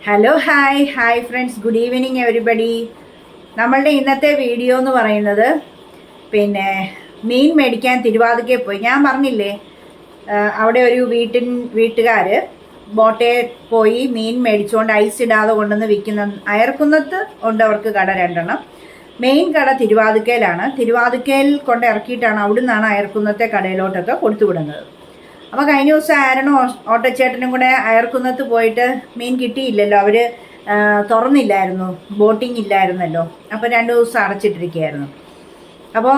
Hello hi friends, good evening everybody. നമ്മളുടെ ഇന്നത്തെ video എന്ന് പറയുന്നത് മീൻ മേടിക്കാൻ തിരുവാതിക്കയിൽ പോയി. ഞാൻ പറഞ്ഞില്ലേ, അവിടെ ഒരു വീട്ടുകാർ ബോട്ടേ പോയി മീൻ മേടിച്ചുകൊണ്ട് ഐസ് ഇടാതെ കൊണ്ടുവന്ന് വിൽക്കുന്ന അയർക്കുന്നത്ത് ഉണ്ട് അവർക്ക് കട രണ്ടെണ്ണം. മെയിൻ കട തിരുവാതിക്കയിലാണ്. തിരുവാതിക്കയിൽ കൊണ്ട് ഇറക്കിയിട്ടാണ് അവിടെ നിന്നാണ് അയർക്കുന്നത്തെ കടയിലോട്ടൊക്കെ കൊടുത്തു വിടുന്നത്. അപ്പോൾ കഴിഞ്ഞ ദിവസം ആരണോ ഓട്ടോച്ചേട്ടനും കൂടെ അയർക്കുന്നത്ത് പോയിട്ട് മീൻ കിട്ടിയില്ലല്ലോ. അവർ തുറന്നില്ലായിരുന്നു, ബോട്ടിംഗ് ഇല്ലായിരുന്നല്ലോ. അപ്പോൾ 2 ദിവസം അടച്ചിട്ടിരിക്കുകയായിരുന്നു. അപ്പോൾ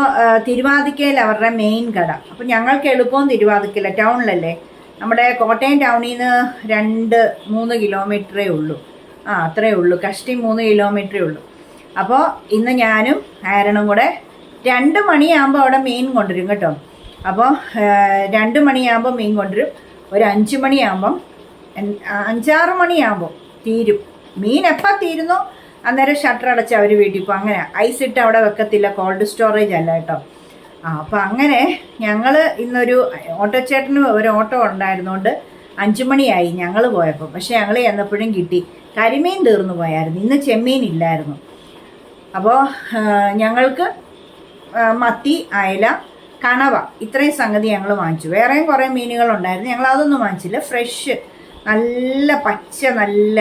തിരുവാതിക്കയിൽ അവരുടെ മെയിൻ കട. അപ്പോൾ ഞങ്ങൾക്ക് എളുപ്പവും തിരുവാതിക്കയില്ല, ടൗണിലല്ലേ. നമ്മുടെ കോട്ടയം ടൗണിൽ നിന്ന് 2-3 കിലോമീറ്ററേ ഉള്ളൂ. അത്രയേ ഉള്ളൂ, കഷ്ടി 3 കിലോമീറ്ററേ ഉള്ളൂ. അപ്പോൾ ഇന്ന് ഞാനും ആരണും കൂടെ 2 മണിയാകുമ്പോൾ അവിടെ മീൻ കൊണ്ടുവരും കേട്ടോ. അപ്പോൾ 2 മണിയാകുമ്പോൾ മീൻ കൊണ്ടുവരും. ഒരു 5 മണിയാകുമ്പം 5-6 മണിയാകുമ്പോൾ തീരും. മീൻ എപ്പോൾ തീരുന്നോ അന്നേരം ഷട്ടർ അടച്ച് അവർ വീട്ടിൽ പോകും. അങ്ങനെ ഐസ് ഇട്ട് അവിടെ വെക്കത്തില്ല, കോൾഡ് സ്റ്റോറേജ് അല്ല കേട്ടോ. അപ്പോൾ അങ്ങനെ ഞങ്ങൾ ഇന്നൊരു ഓട്ടോച്ചേട്ടന് ഒരു ഓട്ടോ ഉണ്ടായിരുന്നുകൊണ്ട് 5 മണിയായി ഞങ്ങൾ പോയപ്പോൾ. പക്ഷേ ഞങ്ങൾ ചെന്നപ്പോഴും കിട്ടി, കരിമീൻ തീർന്നു പോയായിരുന്നു. ഇന്ന് ചെമ്മീൻ ഇല്ലായിരുന്നു. അപ്പോൾ ഞങ്ങൾക്ക് മത്തി, അയല, കണവ ഇത്രയും സംഗതി ഞങ്ങൾ വാങ്ങിച്ചു. വേറെയും കുറേ മീനുകളുണ്ടായിരുന്നു, ഞങ്ങൾ അതൊന്നും വാങ്ങിച്ചില്ല. ഫ്രഷ് നല്ല പച്ച, നല്ല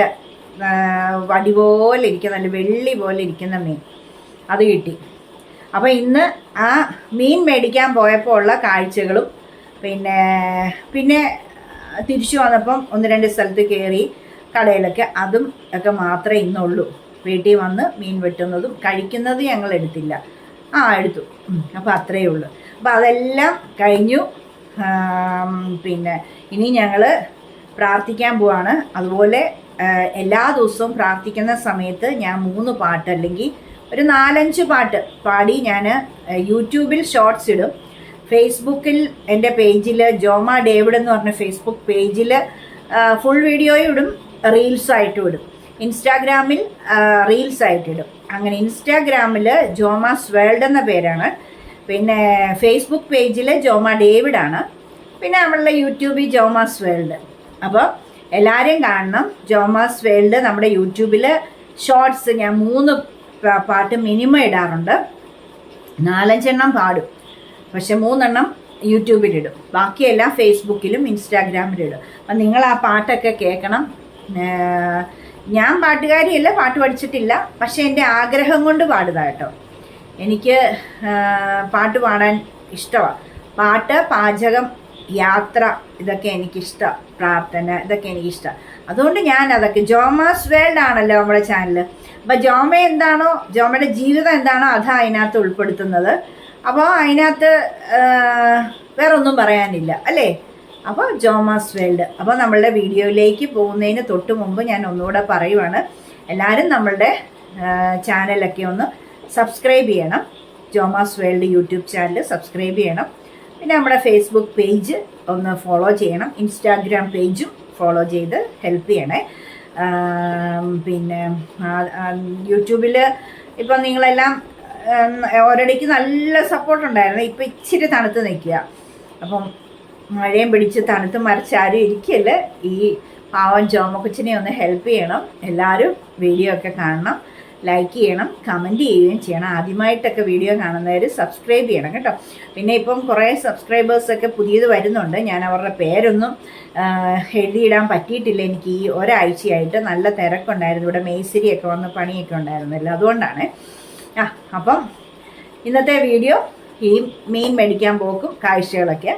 വടി പോലെ ഇരിക്കുന്ന, നല്ല വെള്ളി പോലെ ഇരിക്കുന്ന മീൻ അത് കിട്ടി. അപ്പോൾ ഇന്ന് ആ മീൻ മേടിക്കാൻ പോയപ്പോൾ ഉള്ള കാഴ്ചകളും പിന്നെ തിരിച്ചു വന്നപ്പം 1-2 സ്ഥലത്ത് കയറി കടയിലൊക്കെ, അതും ഒക്കെ മാത്രമേ ഇന്നുള്ളൂ. വീട്ടിൽ വന്ന് മീൻ വെട്ടുന്നതും കഴിക്കുന്നതും ഞങ്ങൾ എടുത്തില്ല. എടുത്തു. അപ്പോൾ അത്രയേ ഉള്ളൂ. അപ്പോൾ അതെല്ലാം കഴിഞ്ഞു. ഇനി ഞങ്ങൾ പ്രാർത്ഥിക്കാൻ പോവാണ്. അതുപോലെ എല്ലാ ദിവസവും പ്രാർത്ഥിക്കുന്ന സമയത്ത് ഞാൻ 3 പാട്ട് അല്ലെങ്കിൽ ഒരു 4-5 പാട്ട് പാടി ഞാൻ യൂട്യൂബിൽ ഷോർട്സ് ഇടും. ഫേസ്ബുക്കിൽ എൻ്റെ പേജിൽ ജോമ ഡേവിഡ് എന്ന് പറഞ്ഞ ഫേസ്ബുക്ക് പേജിൽ ഫുൾ വീഡിയോയും ഇടും, റീൽസായിട്ടും ഇടും. ഇൻസ്റ്റാഗ്രാമിൽ റീൽസായിട്ടിടും. അങ്ങനെ ഇൻസ്റ്റാഗ്രാമിൽ ജോമാസ് വേൾഡ് എന്ന പേരാണ്. പിന്നെ ഫേസ്ബുക്ക് പേജിൽ ജോമ ഡേവിഡാണ്. പിന്നെ നമ്മളുടെ യൂട്യൂബിൽ ജോമാസ് വേൾഡ്. അപ്പോൾ എല്ലാവരും കാണണം ജോമാസ് വേൾഡ്. നമ്മുടെ യൂട്യൂബിൽ ഷോർട്സ് ഞാൻ 3 പാട്ട് മിനിമം ഇടാറുണ്ട്. 4-5 എണ്ണം പാടും, പക്ഷെ 3 എണ്ണം യൂട്യൂബിലിടും. ബാക്കിയെല്ലാം ഫേസ്ബുക്കിലും ഇൻസ്റ്റാഗ്രാമിലും ഇടും. അപ്പം നിങ്ങൾ ആ പാട്ടൊക്കെ കേൾക്കണം. ഞാൻ പാട്ടുകാരിയല്ല, പാട്ട് പഠിച്ചിട്ടില്ല, പക്ഷേ എൻ്റെ ആഗ്രഹം കൊണ്ട് പാടുക കേട്ടോ. എനിക്ക് പാട്ട് പാടാൻ ഇഷ്ടമാണ്. പാട്ട്, പാചകം, യാത്ര ഇതൊക്കെ എനിക്കിഷ്ടം. പ്രാർത്ഥന ഇതൊക്കെ എനിക്കിഷ്ടം. അതുകൊണ്ട് ഞാൻ അതൊക്കെ ജോമാസ് വേൾഡ് ആണല്ലോ നമ്മുടെ ചാനൽ. അപ്പോൾ ജോമ എന്താണോ, ജോമയുടെ ജീവിതം എന്താണോ അതാണ് അതിനകത്ത് ഉൾപ്പെടുത്തുന്നത്. അപ്പോൾ അതിനകത്ത് വേറൊന്നും പറയാനില്ല അല്ലേ. അപ്പോൾ ജോമാസ് വേൾഡ്. അപ്പോൾ നമ്മളുടെ വീഡിയോയിലേക്ക് പോകുന്നതിന് തൊട്ട് മുമ്പ് ഞാൻ ഒന്നുകൂടെ പറയുവാണ്, എല്ലാവരും നമ്മളുടെ ചാനലൊക്കെ ഒന്ന് സബ്സ്ക്രൈബ് ചെയ്യണം. ജോമാസ് വേൾഡ് യൂട്യൂബ് ചാനൽ സബ്സ്ക്രൈബ് ചെയ്യണം. പിന്നെ നമ്മുടെ ഫേസ്ബുക്ക് പേജ് ഒന്ന് ഫോളോ ചെയ്യണം. ഇൻസ്റ്റാഗ്രാം പേജും ഫോളോ ചെയ്ത് ഹെൽപ്പ് ചെയ്യണേ. പിന്നെ യൂട്യൂബിൽ ഇപ്പം നിങ്ങളെല്ലാം ഒരിടയ്ക്ക് നല്ല സപ്പോർട്ടുണ്ടായിരുന്നു. ഇപ്പം ഇച്ചിരി തണുത്ത് നിൽക്കുക. അപ്പം മഴയും പിടിച്ച് തണുത്ത് മറിച്ചാരും ഇരിക്കല്ലേ. ഈ പാവം ജോമക്കൊച്ചിനെ ഒന്ന് ഹെൽപ്പ് ചെയ്യണം. എല്ലാവരും വീഡിയോ ഒക്കെ കാണണം, ലൈക്ക് ചെയ്യണം, കമൻറ്റ് ചെയ്യുകയും ചെയ്യണം. ആദ്യമായിട്ടൊക്കെ വീഡിയോ കാണുന്നവർ സബ്സ്ക്രൈബ് ചെയ്യണം കേട്ടോ. പിന്നെ ഇപ്പം കുറേ സബ്സ്ക്രൈബേഴ്സൊക്കെ പുതിയത് വരുന്നുണ്ട്. ഞാൻ അവരുടെ പേരൊന്നും എഴുതിയിടാൻ പറ്റിയിട്ടില്ല. എനിക്ക് ഈ ഒരാഴ്ചയായിട്ട് നല്ല തിരക്കുണ്ടായിരുന്നു. ഇവിടെ മേസ്തിരിയൊക്കെ വന്ന് പണിയൊക്കെ ഉണ്ടായിരുന്നല്ലോ, അതുകൊണ്ടാണ്. അപ്പം ഇന്നത്തെ വീഡിയോ ഈ മീൻ മേടിക്കാൻ പോക്കും കാഴ്ചകളൊക്കെ.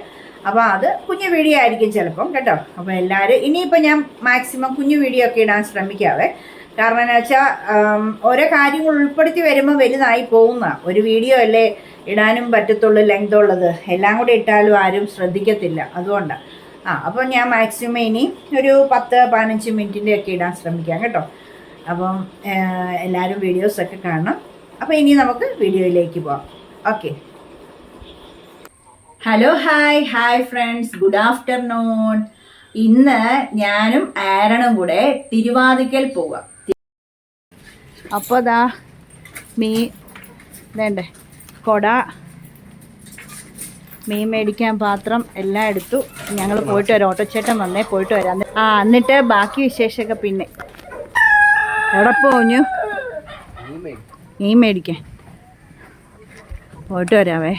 അപ്പോൾ അത് കുഞ്ഞു വീഡിയോ ആയിരിക്കും ചിലപ്പം കേട്ടോ. അപ്പോൾ എല്ലാവരും ഇനിയിപ്പോൾ ഞാൻ മാക്സിമം കുഞ്ഞു വീഡിയോ ഒക്കെ ഇടാൻ ശ്രമിക്കാവേ. കാരണം എന്താ വെച്ചാൽ ഓരോ കാര്യങ്ങൾ ഉൾപ്പെടുത്തി വരുമ്പോൾ വലുതായി പോകുന്ന ഒരു വീഡിയോ അല്ലേ ഇടാനും പറ്റത്തുള്ളൂ, ലെങ്ത് ഉള്ളത്. എല്ലാം കൂടി ഇട്ടാലും ആരും ശ്രദ്ധിക്കത്തില്ല, അതുകൊണ്ടാണ്. അപ്പം ഞാൻ മാക്സിമം ഇനി ഒരു 10-15 മിനിറ്റിൻ്റെ ഒക്കെ ഇടാൻ ശ്രമിക്കാം കേട്ടോ. അപ്പം എല്ലാവരും വീഡിയോസൊക്കെ കാണണം. അപ്പോൾ ഇനി നമുക്ക് വീഡിയോയിലേക്ക് പോകാം. Okay. Hello hi friends, good afternoon. ഇന്ന് ഞാനും ആരണും കൂടെ തിരുവാതിക്കൽ പോവാം. അപ്പോൾ വേണ്ടേ കൊട, മീൻ മേടിക്കാൻ പാത്രം എല്ലാം എടുത്തു. ഞങ്ങൾ പോയിട്ട് വരാം. ഓട്ടോച്ചേട്ടൻ വന്നേ, പോയിട്ട് വരാം. എന്നിട്ട് ബാക്കി വിശേഷമൊക്കെ പിന്നെ എവിടെ പോഞ്ഞു നീ മേടിക്കാൻ പോയിട്ട് വരാവേ.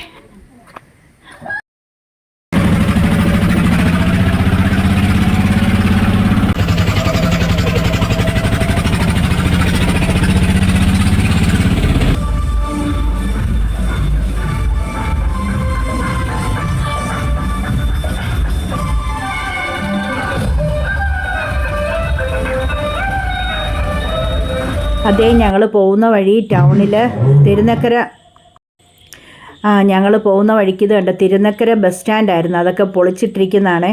അതേ ഞങ്ങൾ പോകുന്ന വഴി ടൗണിൽ തിരുനക്കര ഞങ്ങൾ പോകുന്ന വഴിക്ക് ഇത് കണ്ട തിരുനക്കര ബസ് സ്റ്റാൻഡായിരുന്നു. അതൊക്കെ പൊളിച്ചിട്ടിരിക്കുന്നതാണ്.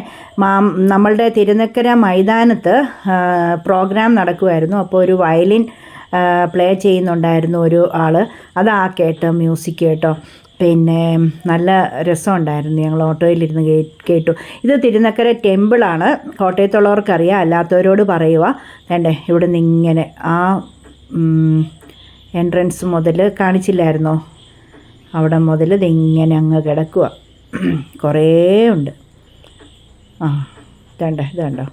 നമ്മളുടെ തിരുനക്കര മൈതാനത്ത് പ്രോഗ്രാം നടക്കുമായിരുന്നു. അപ്പോൾ ഒരു വയലിൻ പ്ലേ ചെയ്യുന്നുണ്ടായിരുന്നു ഒരു ആൾ. അതാ കേട്ടോ മ്യൂസിക് കേട്ടോ. പിന്നെ നല്ല രസമുണ്ടായിരുന്നു. ഞങ്ങൾ ഓട്ടോയിലിരുന്ന് കേട്ടു. ഇത് തിരുനക്കര ടെമ്പിളാണ്. കോട്ടയത്തുള്ളവർക്കറിയാം, അല്ലാത്തവരോട് പറയുക. വേണ്ടേ ഇവിടെ നിന്ന് ഇങ്ങനെ ആ എൻട്രൻസ് മുതൽ കാണിച്ചില്ലായിരുന്നോ, അവിടെ മുതൽ ഇതിങ്ങനെ അങ്ങ് കിടക്കുക. കുറേ ഉണ്ട്. ഇതുണ്ടോ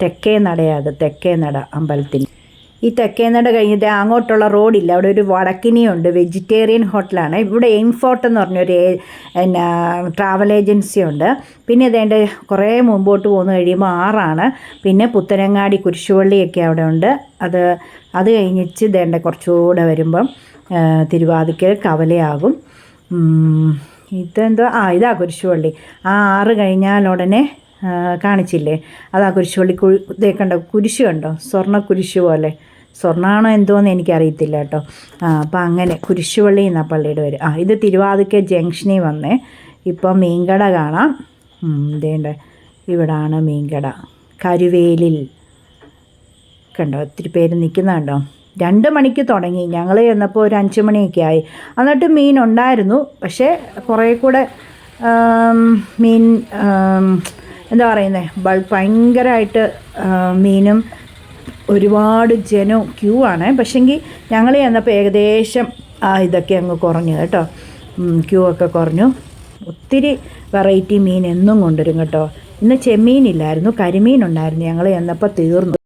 തെക്കേ നടയാണ്. അത് തെക്കേ നട അമ്പലത്തിന്. ഈ തെക്കേ നട കഴിഞ്ഞിട്ട് അങ്ങോട്ടുള്ള റോഡില്ല, അവിടെ ഒരു വടക്കിനിയുണ്ട്, വെജിറ്റേറിയൻ ഹോട്ടലാണ്. ഇവിടെ എയിം ഫോർട്ട് എന്ന് പറഞ്ഞൊരു ട്രാവൽ ഏജൻസി ഉണ്ട്. പിന്നെ ഇതേണ്ട കുറേ മുമ്പോട്ട് പോന്ന് കഴിയുമ്പോൾ 6 പിന്നെ പുത്തനങ്ങാടി കുരിശുപള്ളിയൊക്കെ അവിടെ ഉണ്ട്. അത് കഴിഞ്ഞിട്ട് ഇതേണ്ട കുറച്ചുകൂടെ വരുമ്പം തിരുവാതിക്കൽ കവലയാകും. ഇതെന്തോ ഇതാ കുരിശുപള്ളി. 6 കഴിഞ്ഞാൽ ഉടനെ കാണിച്ചില്ലേ, അതാ കുരിശുപള്ളി. ഇതേക്കണ്ടോ കുരിശ് കണ്ടോ, സ്വർണ്ണ കുരിശ് പോലെ. സ്വർണ്ണമാണോ എന്തോന്ന് എനിക്കറിയത്തില്ല കേട്ടോ. അപ്പം അങ്ങനെ കുരിശുപള്ളി എന്നാ പള്ളിയുടെ പേര്. ഇത് തിരുവാതിക്കൽ ജംഗ്ഷനിൽ വന്നേ. ഇപ്പം മീൻകട കാണാം. ഇതേണ്ട ഇവിടാണ് മീൻകട. കരുവേലിൽ കണ്ടോ ഒത്തിരി പേര് നിൽക്കുന്നുണ്ടോ. 2 മണിക്ക് തുടങ്ങി. ഞങ്ങൾ ചെന്നപ്പോൾ ഒരു 5 മണിയൊക്കെ ആയി. എന്നിട്ട് മീൻ ഉണ്ടായിരുന്നു. പക്ഷേ കുറേ കൂടെ മീൻ എന്താ പറയുന്നത്, ഭയങ്കരമായിട്ട് മീനും ഒരുപാട് ജനവും ക്യൂ ആണ്. പക്ഷെങ്കിൽ ഞങ്ങൾ ചെന്നപ്പോൾ ഏകദേശം ഇതൊക്കെ അങ്ങ് കുറഞ്ഞു കേട്ടോ. ക്യൂ ഒക്കെ കുറഞ്ഞു. ഒത്തിരി വെറൈറ്റി മീൻ എന്നും കൊണ്ടുവരും കേട്ടോ. ഇന്ന് ചെമ്മീനില്ലായിരുന്നു, കരിമീൻ ഉണ്ടായിരുന്നു. ഞങ്ങൾ ചെന്നപ്പോൾ തീർന്നു.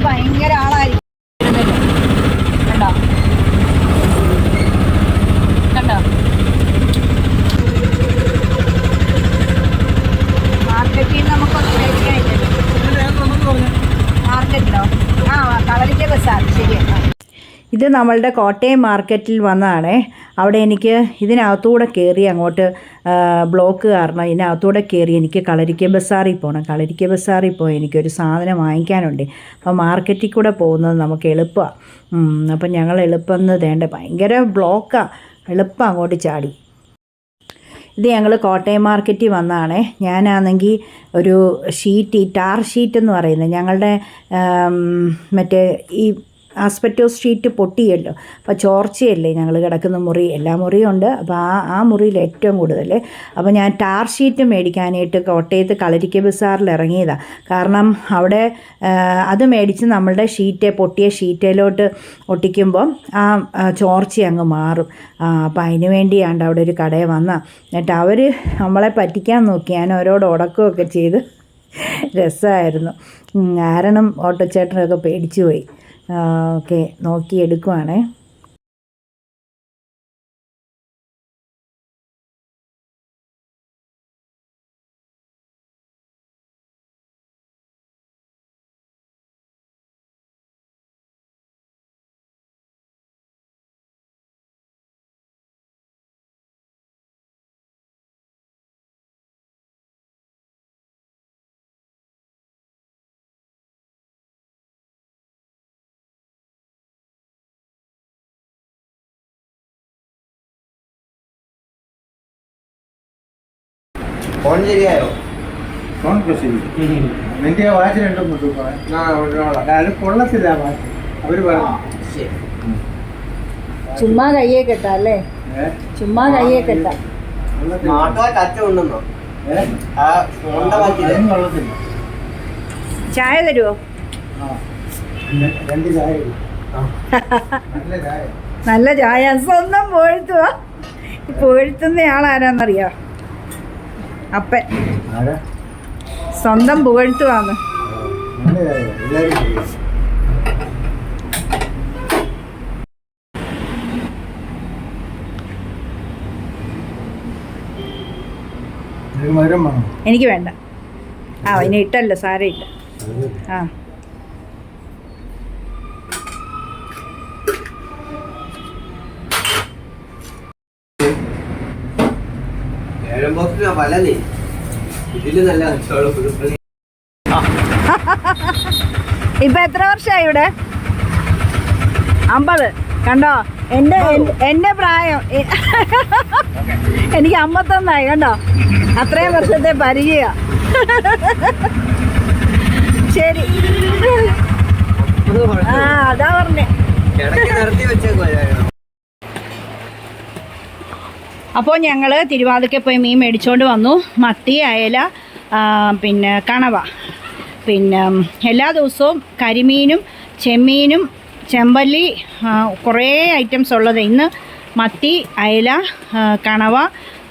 ഭയങ്കര ആളായിരിക്കും. കണ്ടോ കണ്ടോ മാർക്കറ്റിൽ നമുക്കൊന്നും മേടിക്കാനില്ലല്ലോ. മാർക്കറ്റിലോ കളരിക്ക ബസാർ. ശരിയാണ്. ഇത് നമ്മളുടെ കോട്ടയം മാർക്കറ്റിൽ വന്നതാണേ. അവിടെ എനിക്ക് ഇതിനകത്തൂടെ കയറി അങ്ങോട്ട് ബ്ലോക്ക് കാരണം ഇതിനകത്തൂടെ കയറി എനിക്ക് കളരിക്ക ബസാറിൽ പോകണം. കളരിക്ക ബസാറിൽ പോയി എനിക്കൊരു സാധനം വാങ്ങിക്കാനുണ്ട്. അപ്പോൾ മാർക്കറ്റിൽ കൂടെ പോകുന്നത് നമുക്ക് എളുപ്പമാണ്. അപ്പം ഞങ്ങൾ എളുപ്പം വേണ്ട ഭയങ്കര ബ്ലോക്കാണ്. എളുപ്പം അങ്ങോട്ട് ചാടി. ഇത് ഞങ്ങൾ കോട്ടയം മാർക്കറ്റിൽ വന്നതാണേ. ഞാനാണെങ്കിൽ ഒരു ഷീറ്റ്, ഈ ടാർ ഷീറ്റ് എന്ന് പറയുന്നത് ഞങ്ങളുടെ മറ്റേ ഈ ആസ്പെറ്റോസ് ഷീറ്റ് പൊട്ടിയല്ലോ. അപ്പോൾ ചോർച്ചയല്ലേ ഞങ്ങൾ കിടക്കുന്ന മുറി. എല്ലാ മുറിയും ഉണ്ട്. അപ്പോൾ ആ മുറിയിൽ ഏറ്റവും കൂടുതൽ. അപ്പോൾ ഞാൻ ടാർ ഷീറ്റ് മേടിക്കാനായിട്ട് കോട്ടയത്ത് കളരിക്ക ബസാറിൽ ഇറങ്ങിയതാണ്. കാരണം അവിടെ അത് മേടിച്ച് നമ്മളുടെ പൊട്ടിയ ഷീറ്റിലോട്ട് ഒട്ടിക്കുമ്പം ആ ചോർച്ച അങ്ങ് മാറും. അപ്പോൾ അതിന് വേണ്ടിയാണ്ട് അവിടെ ഒരു കടയിൽ വന്നാൽ. എന്നിട്ട് അവർ നമ്മളെ പറ്റിക്കാൻ നോക്കി. ഞാൻ അവരോട് ഉടക്കമൊക്കെ ചെയ്ത് രസമായിരുന്നു. കാരണം ഓട്ടോച്ചേട്ടനൊക്കെ പേടിച്ചു പോയി. ഓക്കെ നോക്കി എടുക്കുവാണേ. ഫോൺ ശരിയായോ? ഫോൺ ശരി. നിന്റെ വാച്ച് രണ്ടും അത് കൊള്ളത്തില്ല വാച്ച്. അവര് പറഞ്ഞു ചുമ്മാ കയ്യെ കെട്ടാ അല്ലേ? ചുമ്മാ കയ്യെ കെട്ടാ. കച്ച ഉണ്ടെന്നോ? ആ ഫോണിന്റെ വാച്ചില് കൊള്ളത്തില്ല. ചായ തരുമോ? ആ 2 ചായ ഇടും. നല്ല ചായ. നല്ല ചായ. സ്വന്തം പുകഴ്ത്തുവാ. ഈ പുകഴ്ത്തുന്ന ആളാരാന്നറിയോ? അപ്പൻ. ആരാ? സ്വന്തം പുകഴ്ത്തുവാന്ന്. നല്ല ചായ എല്ലാവരും കുടിക്കും. മധുരം വേണം. എനിക്ക് വേണ്ട. ഇനി ഇട്ടല്ലോ, സാരം ഇട്ട. ആ ഇപ്പൊ എത്ര വർഷമായി ഇവിടെ? 50. കണ്ടോ എന്റെ പ്രായം. എനിക്ക് 51 കണ്ടോ, അത്രയും വർഷത്തെ പരിചയ. ശരി, അതാ പറഞ്ഞേ. അപ്പോൾ ഞങ്ങൾ തിരുവാതിരയ്ക്ക് പോയി മീൻ മേടിച്ചുകൊണ്ട് വന്നു. മത്തി, അയല, പിന്നെ കണവ. പിന്നെ എല്ലാ ദിവസവും കരിമീനും ചെമ്മീനും ചെമ്പല്ലി, കുറേ ഐറ്റംസ് ഉള്ളത്. ഇന്ന് മത്തി, അയല, കണവ,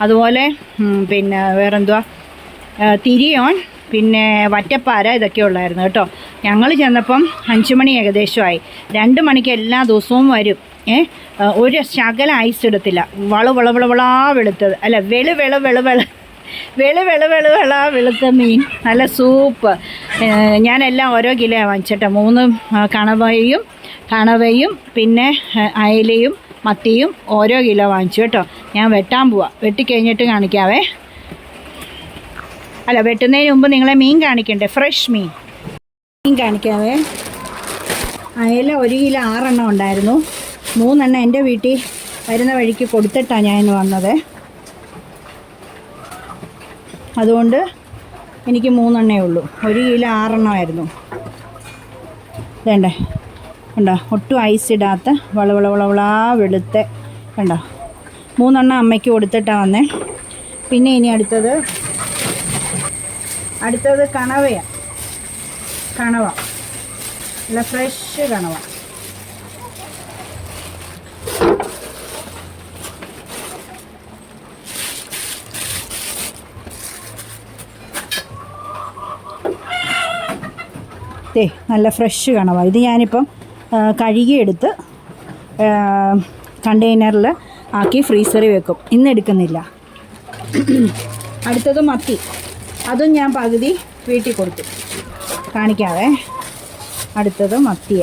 അതുപോലെ പിന്നെ വേറെന്തുവാ, തിരിയോൻ, പിന്നെ വറ്റപ്പാര, ഇതൊക്കെ ഉള്ളായിരുന്നു കേട്ടോ. ഞങ്ങൾ ചെന്നപ്പം 5 മണി ഏകദേശമായി. 2 മണിക്ക് എല്ലാ ദിവസവും വരും. ഒരു ശകല ഐസ് ഇടത്തില്ല. വളവളവളവളാ വെളുത്തത്, അല്ല വെളുവെള വെളുത്ത മീൻ, നല്ല സൂപ്പ്. ഞാനെല്ലാം ഓരോ കിലോ വാങ്ങിച്ചിട്ട് 3 കണവയും പിന്നെ അയലയും മത്തിയും ഓരോ കിലോ വാങ്ങിച്ചു കേട്ടോ. ഞാൻ വെട്ടാൻ പോവാം. വെട്ടിക്കഴിഞ്ഞിട്ട് കാണിക്കാവേ. അല്ല, വെട്ടുന്നതിന് മുമ്പ് നിങ്ങളെ മീൻ കാണിക്കണ്ടേ, ഫ്രഷ് മീൻ കാണിക്കാവേ. അയല 1 കിലോ 6 എണ്ണം ഉണ്ടായിരുന്നു. 3 എണ്ണം എൻ്റെ വീട്ടിൽ വരുന്ന വഴിക്ക് കൊടുത്തിട്ടാണ് ഞാൻ ഇന്ന് വന്നത്. അതുകൊണ്ട് എനിക്ക് 3 എണ്ണേ ഉള്ളൂ. 1 കിലോ 6 എണ്ണമായിരുന്നു. വേണ്ടേ, കണ്ടോ, ഒട്ടും ഐസ് ഇടാത്ത വളവളവളവളാ വെളുത്ത, കണ്ടോ. 3 എണ്ണം അമ്മയ്ക്ക് കൊടുത്തിട്ടാണ് വന്നേ. പിന്നെ ഇനി അടുത്തത് കണവയാണ്. കണവ നല്ല ഫ്രഷ് കണവ. നല്ല ഫ്രഷ് കണവ. ഇത് ഞാനിപ്പം കഴുകിയെടുത്ത് കണ്ടെയ്നറിൽ ആക്കി ഫ്രീസറിൽ വെക്കും. ഇന്ന് എടുക്കുന്നില്ല. അടുത്തത് മത്തി. അതും ഞാൻ പകുതി വീട്ടിൽ കൊടുത്തു. കാണിക്കാവേ. അടുത്തത് മത്തിയ.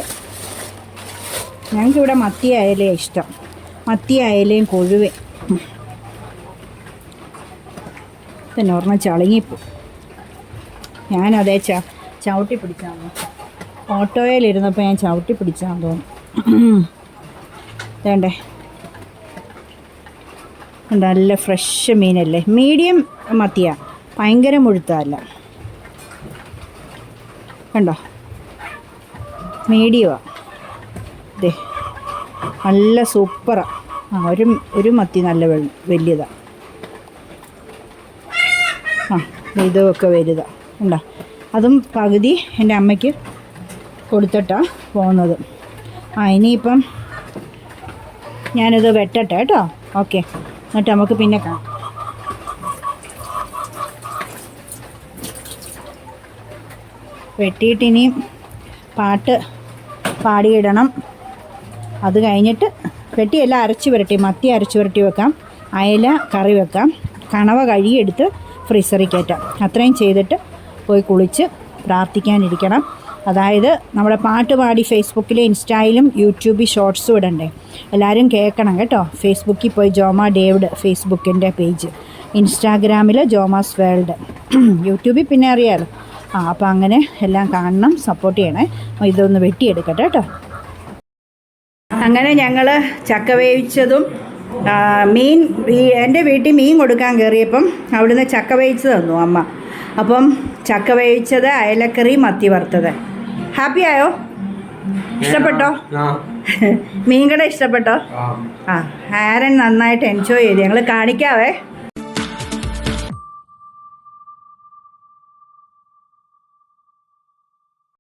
ഞങ്ങൾക്കിവിടെ മത്തി അയലയാണ് ഇഷ്ടം. മത്തി അയലയും കൊഴുവേ. പിന്നെ ഒരെണ്ണം ചളുങ്ങിപ്പോ. ഞാനതേ ചവിട്ടി പിടിച്ചാന്ന്. ഓട്ടോയിലിരുന്നപ്പോൾ ഞാൻ ചവിട്ടി പിടിച്ചാന്ന് തോന്നുന്നു. വേണ്ടേ, നല്ല ഫ്രഷ് മീനല്ലേ. മീഡിയം മത്തിയാ, ഭയങ്കര മുഴുത്തല്ല. കണ്ടോ, മീഡിയമാണ്. ഇതേ നല്ല സൂപ്പറാണ്. ഒരു മത്തി നല്ല വലിയതാണ്. ഇതൊക്കെ വലുതാണ്. ഉണ്ടോ, അതും പകുതി എൻ്റെ അമ്മയ്ക്ക് കൊടുത്തിട്ടാണ് പോകുന്നത്. ഇനിയിപ്പം ഞാനിത് വെട്ടട്ടെ കേട്ടോ. ഓക്കെ, എന്നിട്ട് നമുക്ക് പിന്നെ കാണാം. വെട്ടിയിട്ടിനി പാട്ട് പാടിയിടണം. അത് കഴിഞ്ഞിട്ട് വെട്ടിയെല്ലാം അരച്ച് പുരട്ടി, മത്തി അരച്ച് പുരട്ടി വെക്കാം, അയല കറി വെക്കാം, കണവ കഴുകിയെടുത്ത് ഫ്രീസറിൽ കയറ്റാം. അത്രയും ചെയ്തിട്ട് പോയി കുളിച്ച് പ്രാർത്ഥിക്കാനിരിക്കണം. അതായത് നമ്മുടെ പാട്ട് പാടി ഫേസ്ബുക്കിലും ഇൻസ്റ്റയിലും യൂട്യൂബിൽ ഷോർട്സും ഇടണ്ടേ. എല്ലാവരും കേൾക്കണം കേട്ടോ. ഫേസ്ബുക്കിൽ പോയി ജോമ ഡേവിഡ് ഫേസ്ബുക്കിൻ്റെ പേജ്, ഇൻസ്റ്റാഗ്രാമിൽ ജോമാസ് വേൾഡ്, യൂട്യൂബിൽ പിന്നെ അറിയാമല്ലോ. അപ്പോൾ അങ്ങനെ എല്ലാം കാണണം, സപ്പോർട്ട് ചെയ്യണേ. ഇതൊന്ന് വെട്ടിയെടുക്കട്ടെ കേട്ടോ. അങ്ങനെ ഞങ്ങൾ ചക്ക വേവിച്ചതും മീൻ, എൻ്റെ വീട്ടിൽ മീൻ കൊടുക്കാൻ കയറിയപ്പം അവിടുന്ന് ചക്ക വേവിച്ച് തന്നു അമ്മ. അപ്പം ചക്ക വേവിച്ചത്, അയലക്കറി, മത്തി വറുത്തത്. ഹാപ്പി ആയോ? ഇഷ്ടപ്പെട്ടോ? മീൻ കട ഇഷ്ടപ്പെട്ടോ? ആരൻ നന്നായിട്ട് എൻജോയ് ചെയ്തു. ഞങ്ങൾ കാണിക്കാവേ.